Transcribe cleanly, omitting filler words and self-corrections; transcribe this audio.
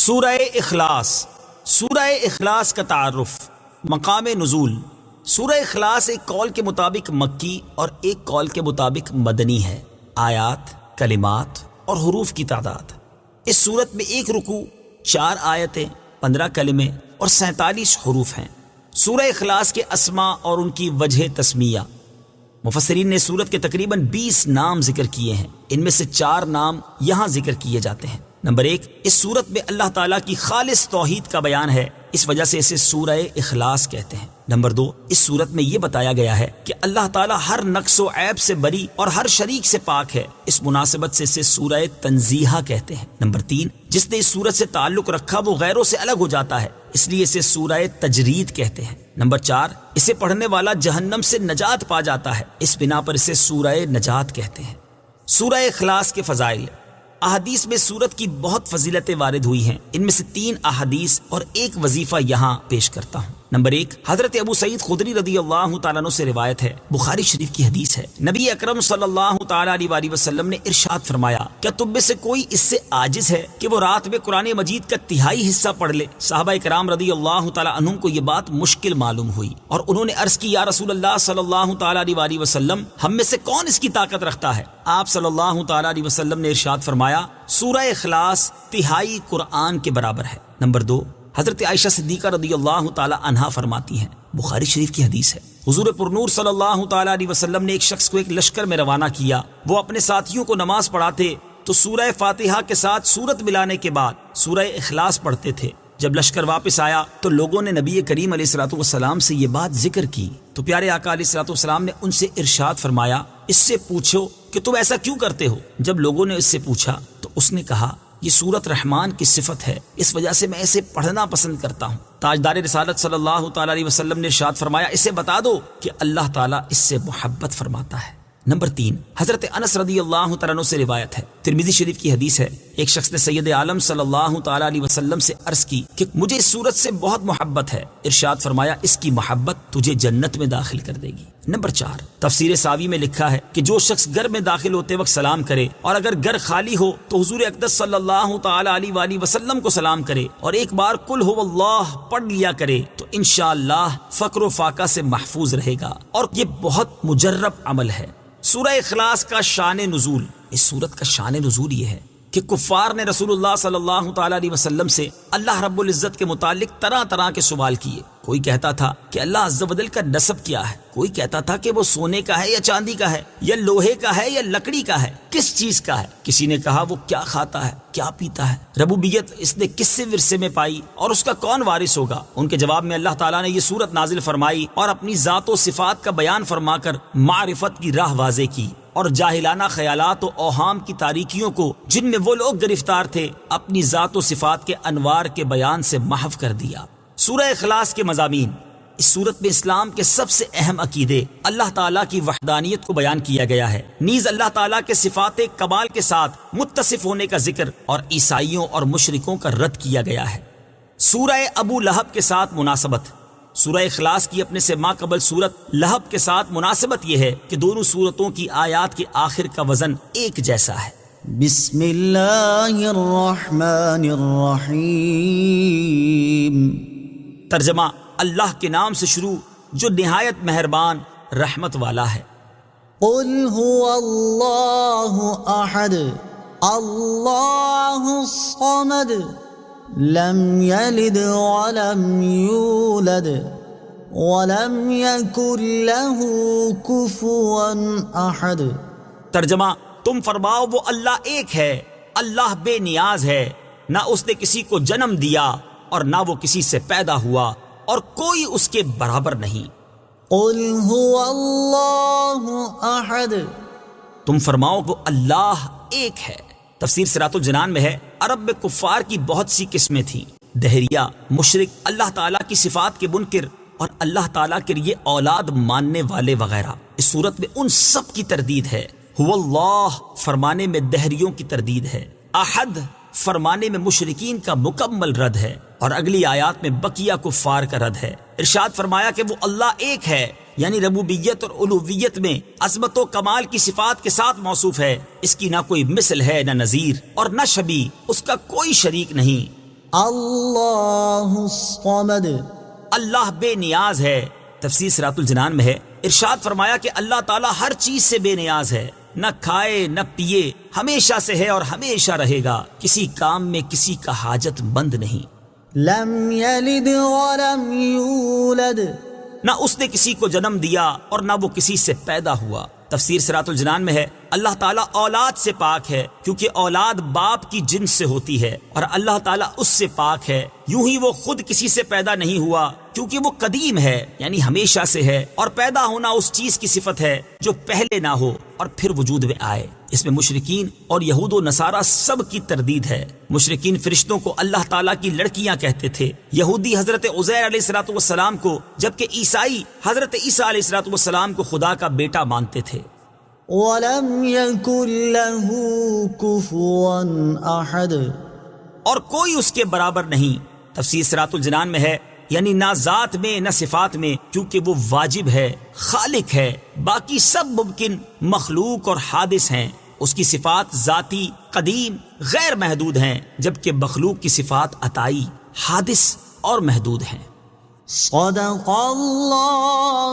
سورہ اخلاص۔ سورہ اخلاص کا تعارف، مقام نزول۔ سورہ اخلاص ایک قول کے مطابق مکی اور ایک قول کے مطابق مدنی ہے۔ آیات، کلمات اور حروف کی تعداد: اس صورت میں ایک رکوع، 4 آیتیں، 15 کلمے اور 47 حروف ہیں۔ سورہ اخلاص کے اسماء اور ان کی وجہ تسمیہ: مفسرین نے سورت کے تقریباً 20 نام ذکر کیے ہیں، ان میں سے 4 نام یہاں ذکر کیے جاتے ہیں۔ نمبر 1، اس سورت میں اللہ تعالیٰ کی خالص توحید کا بیان ہے، اس وجہ سے اسے سورہ اخلاص کہتے ہیں۔ نمبر 2، اس سورت میں یہ بتایا گیا ہے کہ اللہ تعالیٰ ہر نقص و عیب سے بری اور ہر شریک سے پاک ہے، اس مناسبت سے اسے سورہ تنزیہ کہتے ہیں۔ نمبر 3، جس نے اس سورت سے تعلق رکھا وہ غیروں سے الگ ہو جاتا ہے، اس لیے اسے سورہ تجرید کہتے ہیں۔ نمبر 4، اسے پڑھنے والا جہنم سے نجات پا جاتا ہے، اس بنا پر اسے سورہ نجات کہتے ہیں۔ سورہ اخلاص کے فضائل: احادیث میں سورت کی بہت فضیلتیں وارد ہوئی ہیں، ان میں سے 3 احادیث اور ایک وظیفہ یہاں پیش کرتا ہوں۔ نمبر 1، حضرت ابو سعید خدری رضی اللہ تعالیٰ عنہ سے روایت ہے، بخاری شریف کی حدیث ہے، نبی اکرم صلی اللہ تعالیٰ علیہ وآلہ وسلم نے ارشاد فرمایا، کیا تم میں سے کوئی اس سے عاجز ہے کہ وہ رات میں قرآن مجید کا تہائی حصہ پڑھ لے؟ صحابہ کرام رضی اللہ تعالیٰ عنہم کو یہ بات مشکل معلوم ہوئی اور انہوں نے عرض کی، یا رسول اللہ صلی اللہ تعالیٰ علیہ وآلہ وسلم، ہم میں سے کون اس کی طاقت رکھتا ہے؟ آپ صلی اللہ تعالیٰ علیہ وسلم نے ارشاد فرمایا، سورہ اخلاص تہائی قرآن کے برابر ہے۔ نمبر 2، حضرت عائشہ صدیقہ رضی اللہ تعالی عنہا فرماتی ہیں، بخاری شریف کی حدیث ہے، حضور پرنور صلی اللہ تعالی علیہ وسلم نے ایک شخص کو ایک لشکر میں روانہ کیا، وہ اپنے ساتھیوں کو نماز پڑھاتے تو سورہ فاتحہ کے ساتھ سورت ملانے کے بعد سورہ اخلاص پڑھتے تھے۔ جب لشکر واپس آیا تو لوگوں نے نبی کریم علیہ الصلوۃ والسلام سے یہ بات ذکر کی تو پیارے آقا علیہ الصلوۃ والسلام نے ان سے ارشاد فرمایا، اس سے پوچھو کہ تم ایسا کیوں کرتے ہو؟ جب لوگوں نے اس سے پوچھا تو اس نے کہا، یہ سورت رحمان کی صفت ہے، اس وجہ سے میں اسے پڑھنا پسند کرتا ہوں۔ تاجدار رسالت صلی اللہ تعالیٰ علیہ وسلم نے ارشاد فرمایا، اسے بتا دو کہ اللہ تعالیٰ اس سے محبت فرماتا ہے۔ نمبر 3، حضرت انس رضی اللہ تعالیٰ عنہ سے روایت ہے، ترمذی شریف کی حدیث ہے، ایک شخص نے سید عالم صلی اللہ تعالیٰ علیہ وسلم سے عرض کی کہ مجھے اس سورت سے بہت محبت ہے، ارشاد فرمایا، اس کی محبت تجھے جنت میں داخل کر دے گی۔ نمبر 4، تفسیر ساوی میں لکھا ہے کہ جو شخص گھر میں داخل ہوتے وقت سلام کرے اور اگر گھر خالی ہو تو حضور اقدس صلی اللہ تعالی علیہ وآلہ وسلم کو سلام کرے اور ایک بار قل هو اللہ پڑھ لیا کرے تو انشاءاللہ فقر و فاقہ سے محفوظ رہے گا، اور یہ بہت مجرب عمل ہے۔ سورہ اخلاص کا شان نزول: اس سورت کا شان نزول یہ ہے کہ کفار نے رسول اللہ صلی اللہ تعالی علیہ وسلم سے اللہ رب العزت کے متعلق طرح طرح کے سوال کیے۔ کوئی کہتا تھا کہ اللہ عز و جل کا نسب کیا ہے، کوئی کہتا تھا کہ وہ سونے کا ہے یا چاندی کا ہے، یا لوہے کا ہے یا لکڑی کا ہے، کس چیز کا ہے؟ کسی نے کہا وہ کیا کھاتا ہے، کیا پیتا ہے، ربوبیت اس نے کس سے ورثے میں پائی اور اس کا کون وارث ہوگا؟ ان کے جواب میں اللہ تعالیٰ نے یہ سورت نازل فرمائی اور اپنی ذات و صفات کا بیان فرما کر معرفت کی راہ واضح کی اور جاہلانہ خیالات و اوہام کی تاریکیوں کو جن میں وہ لوگ گرفتار تھے اپنی ذات و صفات کے انوار کے بیان سے محو کر دیا۔ سورہ اخلاص کے مضامین: اس صورت میں اسلام کے سب سے اہم عقیدے اللہ تعالیٰ کی وحدانیت کو بیان کیا گیا ہے، نیز اللہ تعالیٰ کے صفات کمال کے ساتھ متصف ہونے کا ذکر اور عیسائیوں اور مشرکوں کا رد کیا گیا ہے۔ سورہ ابو لہب کے ساتھ مناسبت: سورہ اخلاص کی اپنے سے ماقبل سورت لہب کے ساتھ مناسبت یہ ہے کہ دونوں سورتوں کی آیات کے آخر کا وزن ایک جیسا ہے۔ بسم اللہ الرحمن الرحیم۔ ترجمہ: اللہ کے نام سے شروع جو نہایت مہربان رحمت والا ہے۔ قل هو اللہ احد اللہ الصمد لم یلد ولم یولد ولم یکن له کفوا احد۔ ترجمہ: تم فرماؤ وہ اللہ ایک ہے، اللہ بے نیاز ہے، نہ اس نے کسی کو جنم دیا اور نہ وہ کسی سے پیدا ہوا اور کوئی اس کے برابر نہیں۔ قل هو اللہ احد۔ تم فرماؤ وہ اللہ ایک ہے۔ تفسیر صراط الجنان میں ہے، عرب میں کفار کی بہت سی قسمیں تھیں، دہریہ، مشرک، اللہ تعالیٰ کی صفات کے منکر اور اللہ تعالیٰ کے لیے اولاد ماننے والے وغیرہ۔ اس صورت میں ان سب کی تردید ہے۔ هو اللہ فرمانے میں دہریوں کی تردید ہے، احد فرمانے میں مشرکین کا مکمل رد ہے، اور اگلی آیات میں بقیہ کفار کا رد ہے۔ ارشاد فرمایا کہ وہ اللہ ایک ہے، یعنی ربوبیت اور الوہیت میں عظمت و کمال کی صفات کے ساتھ موصوف ہے، اس کی نہ کوئی مثل ہے نہ نظیر اور نہ شبیہ، اس کا کوئی شریک نہیں۔ اللہ الصمد اللہ بے نیاز ہے۔ تفسیر صراط الجنان میں ہے، ارشاد فرمایا کہ اللہ تعالیٰ ہر چیز سے بے نیاز ہے، نہ کھائے نہ پیے، ہمیشہ سے ہے اور ہمیشہ رہے گا، کسی کام میں کسی کا حاجت مند نہیں۔ لم یلد ولم یولد نہ اس نے کسی کو جنم دیا اور نہ وہ کسی سے پیدا ہوا۔ تفسیر صراط الجنان میں ہے، اللہ تعالیٰ اولاد سے پاک ہے کیونکہ اولاد باپ کی جنس سے ہوتی ہے، اور اللہ تعالیٰ اس سے پاک ہے، یوں ہی وہ خود کسی سے پیدا نہیں ہوا کیونکہ وہ قدیم ہے یعنی ہمیشہ سے ہے، اور پیدا ہونا اس چیز کی صفت ہے جو پہلے نہ ہو اور پھر وجود میں آئے۔ اس میں مشرکین اور یہود و نصارہ سب کی تردید ہے۔ مشرکین فرشتوں کو اللہ تعالیٰ کی لڑکیاں کہتے تھے، یہودی حضرت عزیر علیہ الصلوۃ والسلام کو، جبکہ عیسائی حضرت عیسیٰ علیہ الصلوۃ والسلام کو خدا کا بیٹا مانتے تھے۔ ولم یکن له کفوا احد اور کوئی اس کے برابر نہیں۔ تفسیر صراط الجنان میں ہے، یعنی نہ ذات میں نہ صفات میں، کیونکہ وہ واجب ہے، خالق ہے، باقی سب ممکن، مخلوق اور حادث ہیں۔ اس کی صفات ذاتی، قدیم، غیر محدود ہیں، جبکہ مخلوق کی صفات عطائی، حادث اور محدود ہیں۔ صدق اللہ